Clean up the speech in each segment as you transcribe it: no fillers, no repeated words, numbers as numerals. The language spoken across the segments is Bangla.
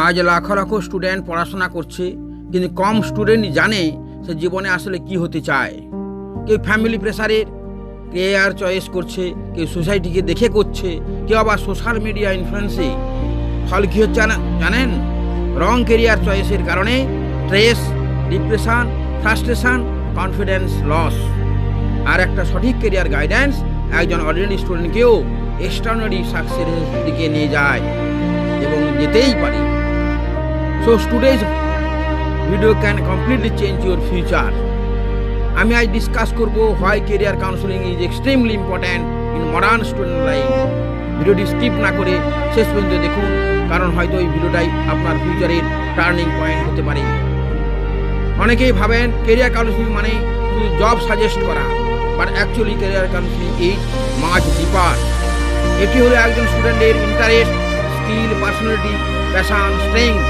আজ লাখ লাখ স্টুডেন্ট পড়াশোনা করছে, কিন্তু কম স্টুডেন্টই জানে সে জীবনে আসলে কি হতে চায়। কেউ ফ্যামিলি প্রেসারের কেরিয়ার চয়েস করছে, কেউ সোসাইটিকে দেখে করছে, কেউ আবার সোশ্যাল মিডিয়া ইনফ্লুয়েন্সে। ফল কী হচ্ছে জানেন? রং কেরিয়ার চয়েসের কারণে stress, depression, frustration, confidence loss. আর একটা সঠিক কেরিয়ার গাইডেন্স একজন অর্ডিনারি স্টুডেন্টকেও এক্সট্রাঅর্ডিনারি সাকসেসের দিকে নিয়ে যায় এবং যেতেই পারে। So today's video can completely change your future. আমি আজ ডিসকাস করব why career counseling is extremely important in modern student life. ভিডিওটি স্কিপ না করে শেষ পর্যন্ত দেখুন, কারণ হয়তো এই ভিডিওটাই আপনার ফিউচারের টার্নিং পয়েন্ট হতে পারে। অনেকেই ভাবেন কেরিয়ার কাউন্সেলিং মানে শুধু জব সাজেস্ট করা, but actually career counselling is much deeper. এটি হলো একজন স্টুডেন্টের interest, skill, personality, passion, strength,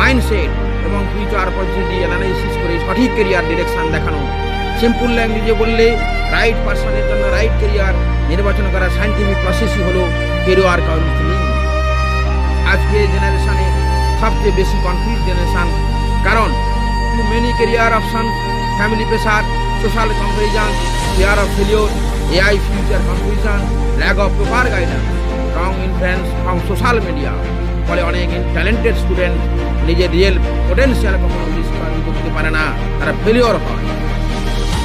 mindset এবং ফিউচার অপরচুনিটি অ্যানালাইসিস করে সঠিক কেরিয়ার ডিরেকশন দেখানো। সিম্পল ল্যাঙ্গুয়েজে বললে রাইট পার্সনের জন্য রাইট কেরিয়ার নির্বাচন করার সায়েন্টিফিক প্রসেসই হলো কেরিয়ার কাউন্সেলিং। আজকের জেনারেশনে সবচেয়ে বেশি কনফিউজ জেনারেশন, কারণ too many career option, family pressure, social comparison, fear of failure, AI future confusion, lack of proper guidance, wrong influence from social media. ফলে অনেক ট্যালেন্টেড স্টুডেন্ট নিজের রিয়েল পোটেন্সিয়াল কখনো ডিসকাভার করতে পারে না, তারা ফেলিওর হয়।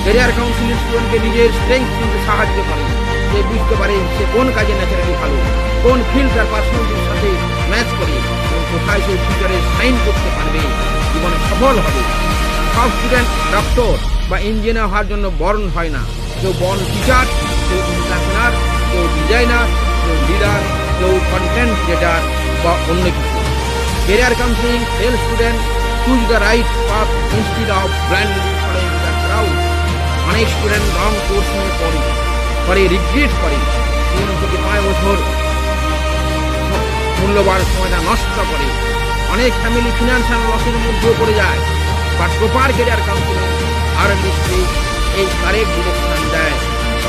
কেরিয়ার কাউন্সিলিং স্টুডেন্টকে নিজের স্ট্রেংথ চিনতে সাহায্য করে। সে বুঝতে পারে সে কোন কাজে ন্যাচারালি ভালো, কোন ফিল্ড তার পার্সোনালিটির সাথে ম্যাচ করে এবং কোথায় সে ফিউচারে সাইন করতে পারবে, জীবনে সফল হবে। সব স্টুডেন্ট ডক্টর বা ইঞ্জিনিয়ার হওয়ার জন্য বর্ন হয় না। কেউ বর্ন টিচার, কেউ এন্টারপ্রেনার, কেউ ডিজাইনার, কেউ লিডার, কেউ কন্টেন্ট ক্রিয়েটার বা অন্য কিছু। Career counselling help student choose the right path instead of blindly following the crowd. অনেক স্টুডেন্ট রং কোর্স নিয়ে পরে রিগ্রেট করে, 3 থেকে 5 বছর মূল্যবান সময়টা নষ্ট করে। অনেক ফ্যামিলি ফিনান্সিয়াল লসের মধ্যেও পড়ে যায়। বাট প্রপার কেরিয়ার কাউন্সেলিং আর এই কারেক্ট ডিরেকশন দেয়।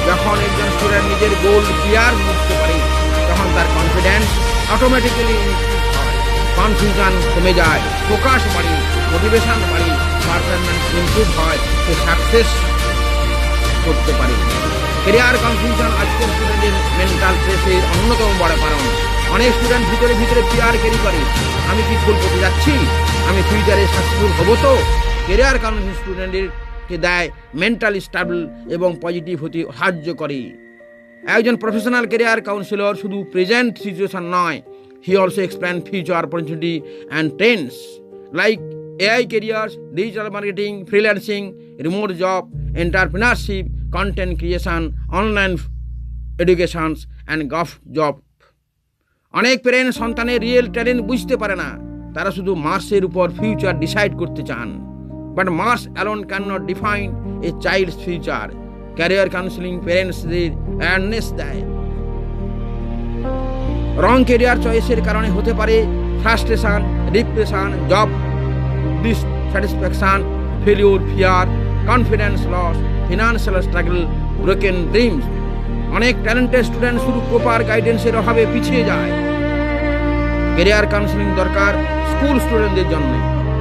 যখন একজন স্টুডেন্ট নিজের গোল ক্লিয়ার বুঝতে পারে, তখন তার কনফিডেন্স অটোমেটিক্যালি ইনক্রিজ হয়, কনফিউশন কমে যায়, ফোকাস বাড়ে, মোটিভেশন বাড়ে, পারফরমেন্স ইমপ্রুভ হয়, সে সাকসেস করতে পারে। কেরিয়ার কনফিউশন আজকের স্টুডেন্টের মেন্টাল স্ট্রেসের অন্যতম বড় কারণ। অনেক স্টুডেন্ট ভিতরে ফিয়ার ক্যারি করে, আমি কি ভুল করতে যাচ্ছি, আমি ফিউচারে সাকসেসফুল হবো তো? কেরিয়ার কাউন্সেলিং স্টুডেন্টকে দেয় মেন্টালি স্টেবল এবং পজিটিভ হতে সাহায্য করে। একজন প্রফেশনাল কেরিয়ার কাউন্সিলর শুধু প্রেজেন্ট সিচুয়েশন নয়, he also explain future opportunity and Trends like AI careers, digital marketing, freelancing, remote job, entrepreneurship, content creation, online educations and gov job. অনেক প্যারেন্ট সন্তানের রিয়েল ট্যালেন্ট বুঝতে পারে না, তারা শুধু মার্কসের উপর ফিউচার ডিসাইড করতে চান। But marks alone can not define a child's future. Career counselling প্যারেন্টসদের অ্যাওয়ারনেস দেয়। রং কেরিয়ার চয়েসের কারণে হতে পারে frustration, depression, job dissatisfaction, failure, fear, confidence loss, financial struggle, broken dreams. অনেক ট্যালেন্টেড স্টুডেন্ট শুধু প্রপার গাইডেন্সের অভাবে পিছিয়ে যায়। কেরিয়ার কাউন্সেলিং দরকার স্কুল স্টুডেন্টদের জন্য,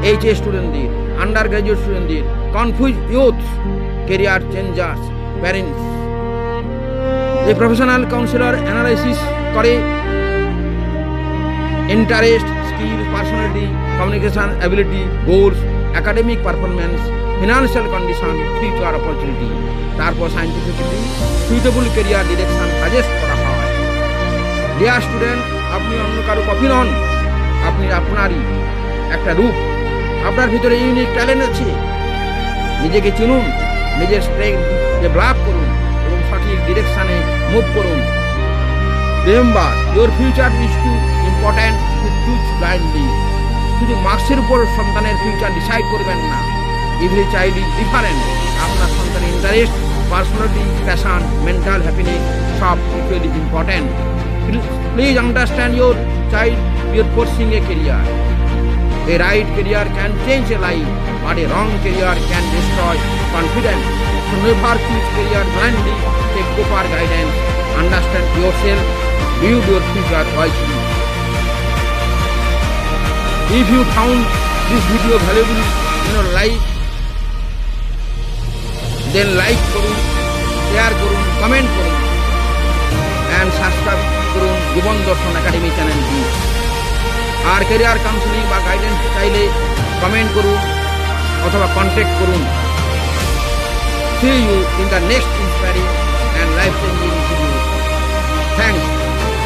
এইচএস স্টুডেন্টদের, আন্ডার গ্রাজুয়েট স্টুডেন্টদের, confuse youth, career changers, parents. এই প্রফেশনাল কাউন্সিলর অ্যানালাইসিস করে interest, skill, personality, communication ability, goals, academic performance, financial condition, future opportunity. তারপর scientifically suitable career direction suggest করা হয়। ডিয়ার স্টুডেন্ট, আপনি অন্য কারো কপি নন, আপনি আপনারই একটা রূপ। আপনার ভিতরে ইউনিক ট্যালেন্ট আছে। নিজেকে চিনুন, নিজের স্ট্রেংথ ডেভেলপ করুন এবং সঠিক ডিরেকশনে মুভ করুন। Remember, your future is too important to choose blindly. শুধু মার্কসের উপর সন্তানের ফিউচার ডিসাইড করবেন না। Every child is different. আপনার সন্তানের interest, personality, passion, mental happiness সব equally important. Please understand your child before forcing a career. A right career can change a life, but a wrong career can destroy confidence. So never choose career blindly. Take proper guidance. Understand yourself. Build your future wisely. If you found this video valuable in your life, then like করুন, শেয়ার করুন, কমেন্ট করুন অ্যান্ড সাবস্ক্রাইব করুন জীবন দর্শন একাডেমি চ্যানেলটি। আর ক্যারিয়ার কাউন্সিলিং বা গাইডেন্স চাইলে কমেন্ট করুন অথবা কন্ট্যাক্ট করুন। See you in the next inspiring and life-changing video. Thanks.